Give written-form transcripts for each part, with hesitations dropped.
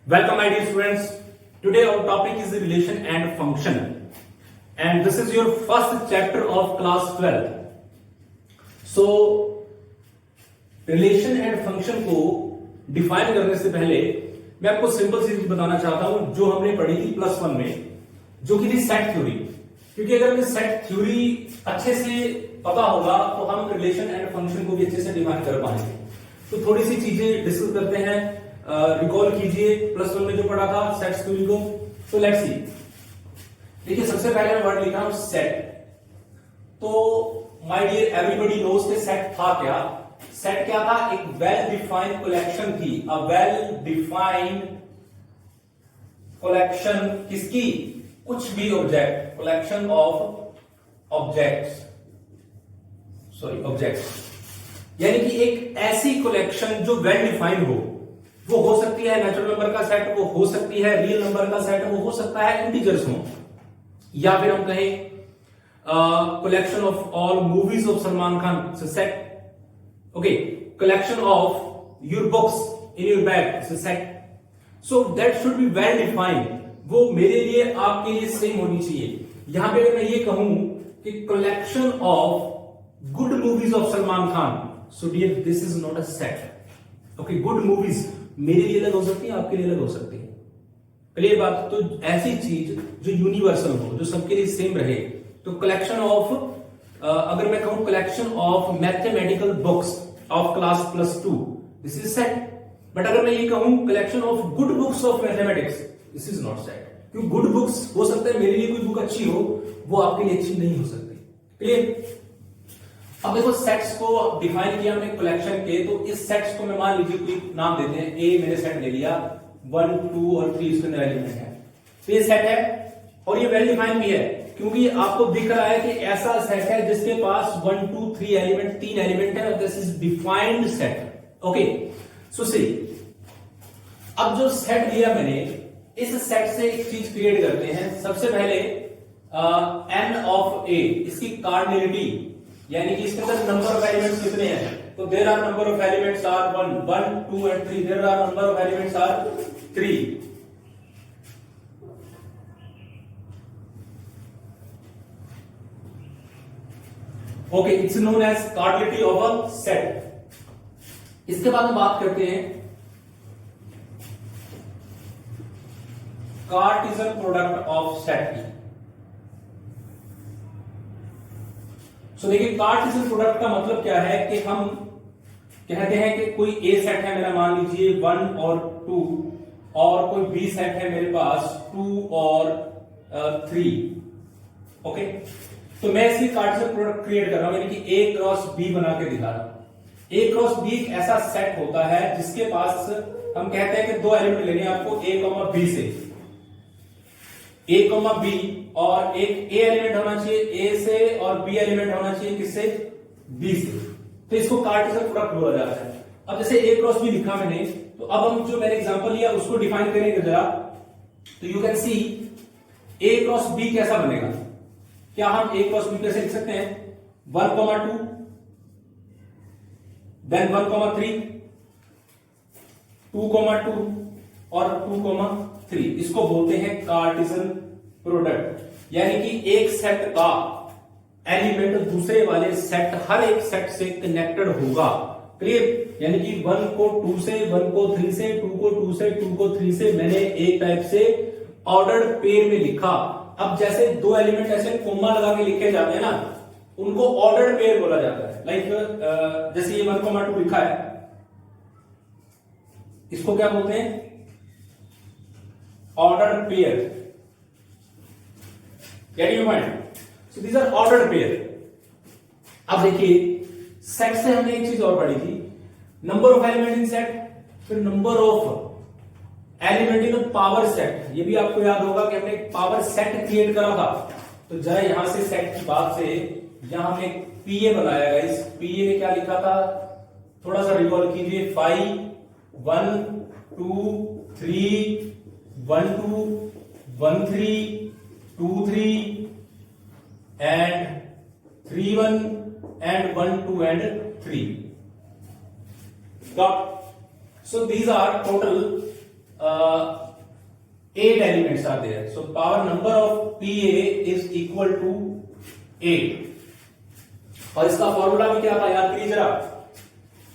Welcome my dear students. Today our topic is the relation and function, and this is your first chapter of class 12. So relation and function को define करने से पहले मैं आपको simple सी चीज बताना चाहता हूं जो हमने पढ़ी थी प्लस वन में, जो कि थी सेट थ्योरी। क्योंकि अगर हमें सेट थ्योरी अच्छे से पता होगा तो हम रिलेशन एंड फंक्शन को भी अच्छे से डिफाइन कर पाएंगे। तो थोड़ी सी चीजें डिस्कस करते हैं, रिकॉल कीजिए प्लस वन में जो पढ़ा था सेट थ्योरी को। तो लेट्स सी, देखिए सबसे पहले मैं वर्ड लिखा हूं सेट। तो माय डियर एवरीबॉडी नोज के सेट था क्या? सेट क्या था? एक वेल डिफाइंड कलेक्शन थी, अ वेल डिफाइंड कलेक्शन किसकी? कुछ भी object, collection of objects, sorry objects, यानी कि एक ऐसी कलेक्शन जो वेल डिफाइंड हो। वो हो सकती है नेचुरल नंबर का सेट, वो हो सकती है रियल नंबर का सेट, वो हो सकता है इंटीजर्स हो, या फिर हम कहें collection of all movies of Salman Khan set. Okay, collection of your books in your bag set. So that should be well defined. वो मेरे लिए आपके लिए सेम होनी चाहिए। यहां पे अगर मैं ये कहूं कि collection of good movies of Salman Khan, so dear this is not a set. Okay, good movies मेरे लिए अलग हो सकती है, आपके लिए अलग हो सकती है। क्लियर बात? तो ऐसी चीज जो यूनिवर्सल हो, जो सबके लिए सेम रहे। तो कलेक्शन ऑफ, अगर मैं कहूं collection of mathematical books of class +2, this is set. But अगर मैं ये कहूं collection of good books of mathematics, this is not set. क्योंकि गुड बुक्स हो सकता है मेरे लिए कोई बुक अच्छी हो, वो आपके लिए अच्छी नहीं हो सकती। क्लियर? अब देखो सेट्स को डिफाइन किया हमने कलेक्शन के, तो इस सेट्स को मैं मान लीजिए कोई नाम देते हैं, ए मैंने सेट ले लिया, 1 2 और 3 इसके अंदर एलिमेंट है। तो ये सेट है और ये वेल डिफाइन भी है, क्योंकि आपको दिख रहा है कि ऐसा सेट है जिसके पास 1 2 3 एलिमेंट, 3 एलिमेंट है, और this is defined set. Okay, so see, अब जो सेट लिया मैंने, इस सेट से एक चीज क्रिएट करते हैं। सबसे पहले n ऑफ a, इसकी कार्डिनलिटी, यानी कि इसके अंदर नंबर ऑफ एलिमेंट्स कितने हैं। तो there are number of elements are 1 1 2 and 3। There are number of elements are 3। Okay, it's known as cardinality of a set. इसके बाद हम बात करते हैं कार्टेशियन प्रोडक्ट ऑफ सेट की। सो देखिए, कार्टेशियन प्रोडक्ट का मतलब क्या है कि हम कहते हैं कि कोई ए सेट है मेरा, मान लीजिए 1 और 2, और कोई बी सेट है मेरे पास 2 और 3। ओके, तो मैं इसकी कार्टेशियन प्रोडक्ट क्रिएट कर रहा हूं, यानी कि ए क्रॉस बी बना के दिखा रहा हूं। ए क्रॉस बी एक ऐसा सेट होता है जिसके पास हम कहते हैं कि 2 एलिमेंट लेने हैं आपको, ए कॉमा बी से, ए कॉमा बी, और एक ए एलिमेंट होना चाहिए ए से, और बी एलिमेंट होना चाहिए किससे? बी से। तो इसको कार्टेशियन प्रोडक्ट बोला जाता है। अब जैसे ए क्रॉस बी लिखा मैंने, तो अब हम जो मैंने एग्जांपल लिया उसको डिफाइन करेंगे जरा। तो you can see A cross B कैसा बनेगा। क्या हम ए क्रॉस बी कैसे लिख सकते हैं? 1 2, देन 1 3, 2 2 और 2 3। इसको बोलते हैं कार्टेशियन प्रोडक्ट। यानी कि एक सेट का एलिमेंट दूसरे वाले सेट, हर एक सेट से कनेक्टेड होगा। क्लियर? यानी कि 1 को 2 से, 1 को 3 से, 2 को 2 से, 2 को 3 से मैंने एक टाइप से ऑर्डर्ड पेयर में लिखा। अब जैसे 2 एलिमेंट ऐसे कोमा लगा के लिखे जाते हैं ना, उनको ऑर्डर्ड पेयर बोला जाता है। लाइक जैसे ये 1 2 लिखा है, इसको क्या बोलते हैं? Ordered pair. Getting your point? So these are ordered pair. अब देखिए, सेट से हमने एक चीज और पढ़ी थी, number of element in set, फिर number of element in power set. ये भी आपको याद होगा कि हमने एक पावर सेट क्रिएट करा था। तो जरा यहां से सेट की बात से यहां हमने एक पीए बनाया गया। इस पीए में क्या लिखा था, थोड़ा सा रिकॉल कीजिए। 5 1 2 3 1 2 1 3 2 3 and 3 1 and 1 2 and 3. Got? So these are total 8 elements are there. So power number of PA is equal to 8. और इसका फॉर्मूला भी क्या था याद करिए जरा,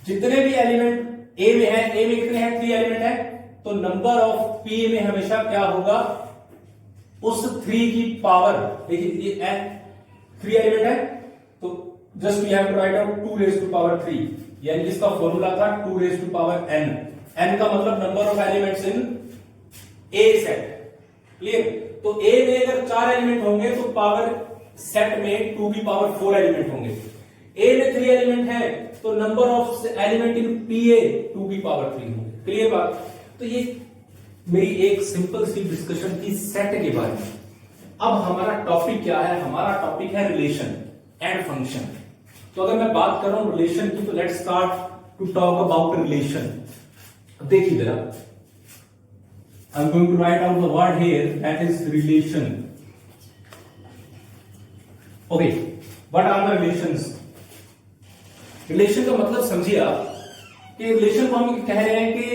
जितने भी एलिमेंट ए में है, ए में कितने हैं, 3 एलिमेंट है, तो नंबर ऑफ पी में हमेशा क्या होगा, उस 3 की पावर, देखिए ये 3 एलिमेंट है तो just we have to write out 2 raise to power 3, यानी इसका फॉर्मूला था 2 raise to power n. n का मतलब number of elements in a set. Clear? तो ए में अगर 4 एलिमेंट होंगे तो पावर सेट में 2 की पावर 4 एलिमेंट होंगे. ए में 3 एलिमेंट है तो नंबर ऑफ एलिमेंट इन पीए 2 की पावर 3 होंगे. क्लियर बात? तो ये मेरी एक सिंपल सी डिस्कशन की सेट के बारे में. अब हमारा टॉपिक क्या है, हमारा टॉपिक है रिलेशन एंड फंक्शन. तो अगर मैं बात कर रहा हूं रिलेशन की, तो let's start to talk about relation. देखिए जरा, I am going to write out the word here, that is relation. Okay, what are the relations? Relation का मतलब समझिए आप कि रिलेशन को हम कह रहे हैं कि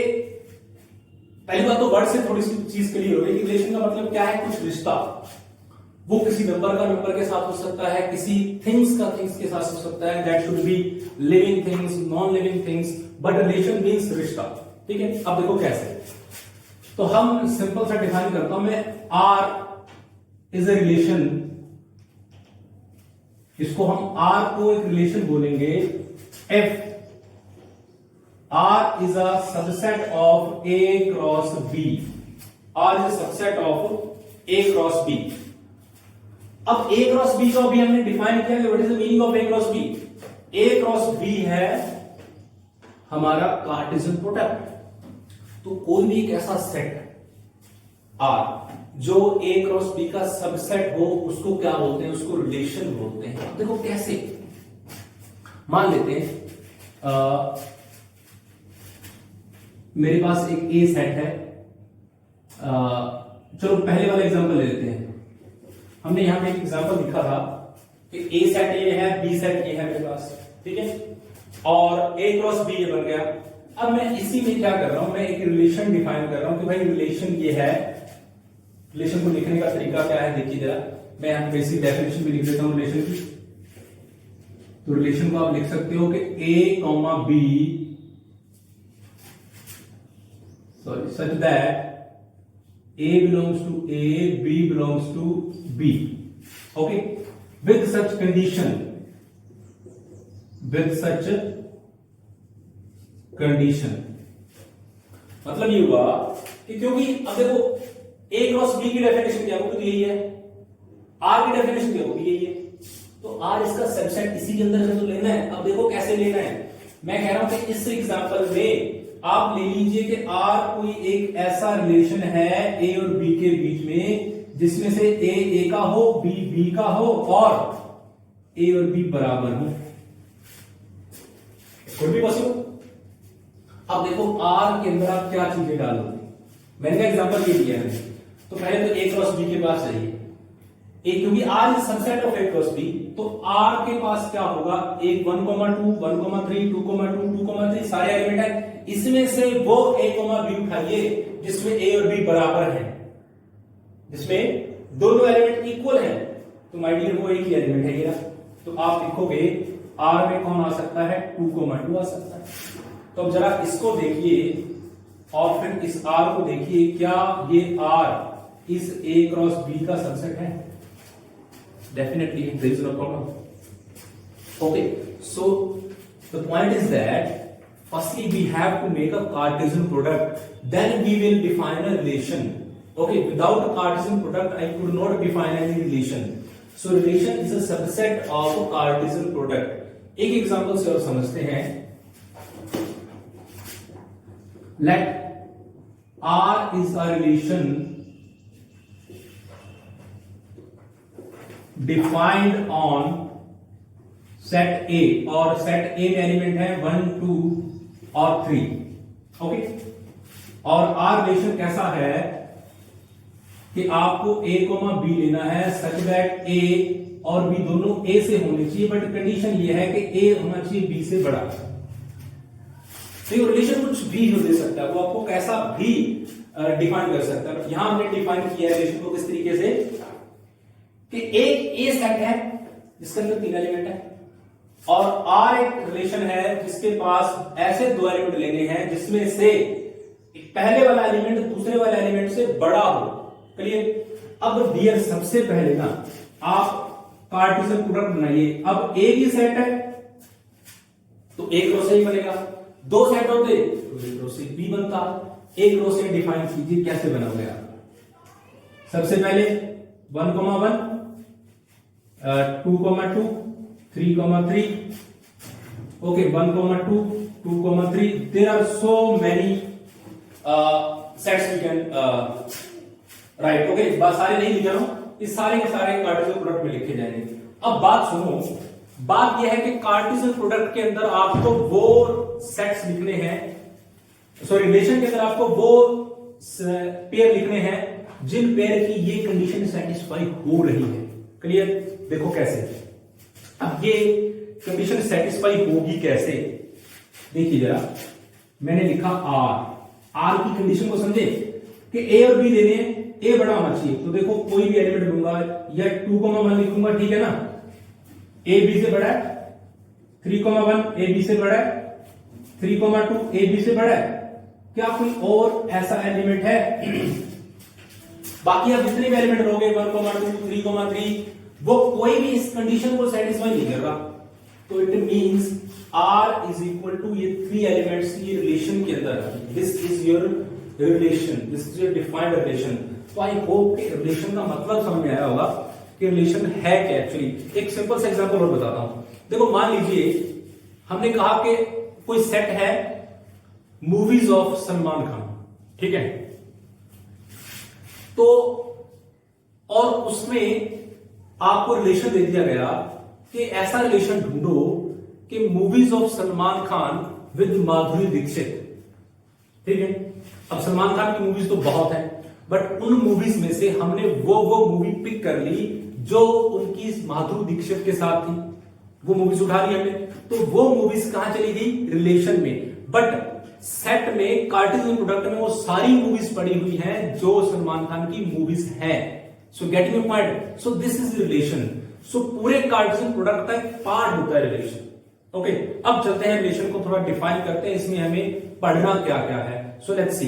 पहली बात तो वर्ड से थोड़ी सी चीज क्लियर हो गई कि रिलेशन का मतलब क्या है, कुछ रिश्ता. वो किसी नंबर का नंबर के साथ हो सकता है, किसी थिंग्स का थिंग्स के साथ हो सकता है. That should be living things, non living things, but relation means रिश्ता. ठीक है? अब देखो कैसे, तो हम सिंपल सा डिफाइन करता हूं मैं. आर इज ए रिलेशन, इसको हम आर को एक रिलेशन बोलेंगे. F, R is a subset of A cross B. R is a subset of A cross B. अब ए क्रॉस बी को अभी हमने डिफाइन किया कि what is the meaning of A cross B. A cross B है हमारा Cartesian product. तो कोई भी एक ऐसा सेट आर जो ए क्रॉस बी का सबसेट हो, उसको क्या बोलते हैं, उसको रिलेशन बोलते हैं. देखो कैसे, मान लेते हैं मेरे पास एक ए सेट है. चलो पहले वाला एग्जांपल ले लेते हैं. हमने यहां पे एक एग्जांपल लिखा था कि ए सेट ये है, बी सेट ये है मेरे पास. ठीक है? और ए क्रॉस बी ये बन गया. अब मैं इसी में क्या कर रहा हूं, मैं एक रिलेशन डिफाइन कर रहा हूं कि भाई रिलेशन ये है. रिलेशन को लिखने का तरीका क्या है देखिए जरा, मैं यहां बेसिक डेफिनेशन भी लिख देता हूं रिलेशन की. तो रिलेशन को आप लिख सकते हो कि A comma B, sorry, such that A belongs to A, B belongs to B. Okay, with such condition, मतलब ये हुआ कि क्योंकि अब देखो A क्रॉस B की डेफिनेशन क्या होगी, तो यही है. R की डेफिनेशन क्या होगी, यही है. तो R इसका सबसेट इसी के अंदर से तो लेना है. अब देखो कैसे लेना है. मैं कह रहा हूं कि इस एग्जांपल में आप ले लीजिए कि R कोई एक ऐसा रिलेशन है A और B के बीच में जिसमें से A का हो, B का हो और A और B बराबर हो. कुछ भी पॉसिबल. अब देखो R के अंदर आप क्या चीजें डालोगे, मैंने का एग्जांपल ये दिया है. तो पहले तो A क्रॉस B के पास जाइए. क्योंकि R is subset of A cross B, तो R के पास क्या होगा, एक 1, 2, 1, 3, 2, 2, 3, सारे एलिमेंट है. इसमें से वो A, B उठाइए जिसमें A और B बराबर हैं, जिसमें दोनों एलिमेंट इक्वल हैं. तो माय डियर वो एक ही एलिमेंट है ये. तो आप लिखोगे R में कौन आ सकता है, 2, 2 आ सकता है. तो अब जरा इसको देखिए और फिर इस R को देखिए, क्या ये R इस A क्रॉस B का सबसेट है? Definitely, there is no problem. Okay, so the point is that firstly we have to make a Cartesian product, then we will define a relation. Okay, without a Cartesian product I could not define any relation. So relation is a subset of a Cartesian product. एक example से और समझते हैं. Let R is a relation defined on set ए, और set ए में element है 1, 2 और 3. Okay, और आर रिलेशन कैसा है कि आपको A, B लेना है सच दैट A और B दोनों A से होने चाहिए, बट कंडीशन ये है कि A होना चाहिए B से बड़ा. तो ये रिलेशन कुछ भी हो दे सकता है, वो आपको कैसा भी डिफाइन कर सकते हैं। यहां हमने डिफाइन किया है रिलेशन को किस तरीके से कि एक ए सेट है जिसके अंदर 3 एलिमेंट है और आर एक रिलेशन है जिसके पास ऐसे 2 एलिमेंट लेने हैं जिसमें से पहले वाला एलिमेंट दूसरे वाले एलिमेंट से बड़ा हो। क्लियर। अब डियर सबसे पहले ना आप कार्टेशियन प्रोडक्ट बनाइए। अब ए भी सेट है तो एक रो से ही बनेगा, 2 सेट होते तो एक रो से बी बनता। एक रो से डिफाइन कीजिए कैसे बनाओगे आप। सबसे पहले 1,1 2,2 3,3 okay 1,2 2,3 there are so many sets we can write. Okay सारे नहीं लिख रहा हूं, इस सारे के सारे कार्टेशियन प्रोडक्ट में लिखे जाएंगे। अब बात सुनो, बात यह है कि कार्टेशियन प्रोडक्ट के अंदर आपको वो सेट्स लिखने हैं, सॉरी रिलेशन के अंदर आपको वो पेयर लिखने हैं जिन पेयर की ये कंडीशन सेटिस्फाई हो रही है। क्लियर। देखो कैसे, अब ये कंडीशन सेटिस्फाई होगी कैसे, देखिए जरा। मैंने लिखा आर की कंडीशन को समझे कि ए और बी लेने हैं, ए बड़ा होना चाहिए। तो देखो कोई भी एलिमेंट लूंगा या 2,1 लिखूंगा, ठीक है ना। ए बी से बड़ा है, 3,1 ए बी से बड़ा है, 3,2 ए बी से बड़ा है। क्या कोई और ऐसा एलिमेंट है? बाकी आप जितने भी एलिमेंट लोगे 1,2 3,3 वो कोई भी इस कंडीशन को सेटिस्फाई नहीं कर रहा। तो it means R is equal to ये 3 एलिमेंट्स की रिलेशन के अंदर, this is your relation, this is your defined relation. तो आई होप कि रिलेशन का मतलब समझ में आया होगा कि रिलेशन है क्या एक्चुअली। एक सिंपल सा एग्जांपल और बताता हूं। देखो मान लीजिए हमने कहा कि कोई सेट है मूवीज ऑफ सलमान खान, ठीक है। तो और उसमें आपको रिलेशन दे दिया गया कि ऐसा रिलेशन ढूंढो कि movies of Salman Khan with Madhuri Dixit, ठीक है। अब सलमान खान की मूवीज तो बहुत है, बट उन मूवीज में से हमने वो मूवी पिक कर ली जो उनकी माधुरी दीक्षित के साथ थी, वो मूवीज उठा ली हमने। तो वो मूवीज कहां चली गई? रिलेशन में। बट सेट में कार्टेशियन प्रोडक्ट में वो सारी मूवीज पड़ी हुई हैं जो सलमान खान की मूवीज हैं। So getting your point. So this is relation. So पूरे कार्टेशियन प्रोडक्ट का एक पार्ट होता है रिलेशन। ओके अब चलते हैं रिलेशन को थोड़ा डिफाइन करते हैं, इसमें हमें पढ़ना क्या क्या है। So let's see.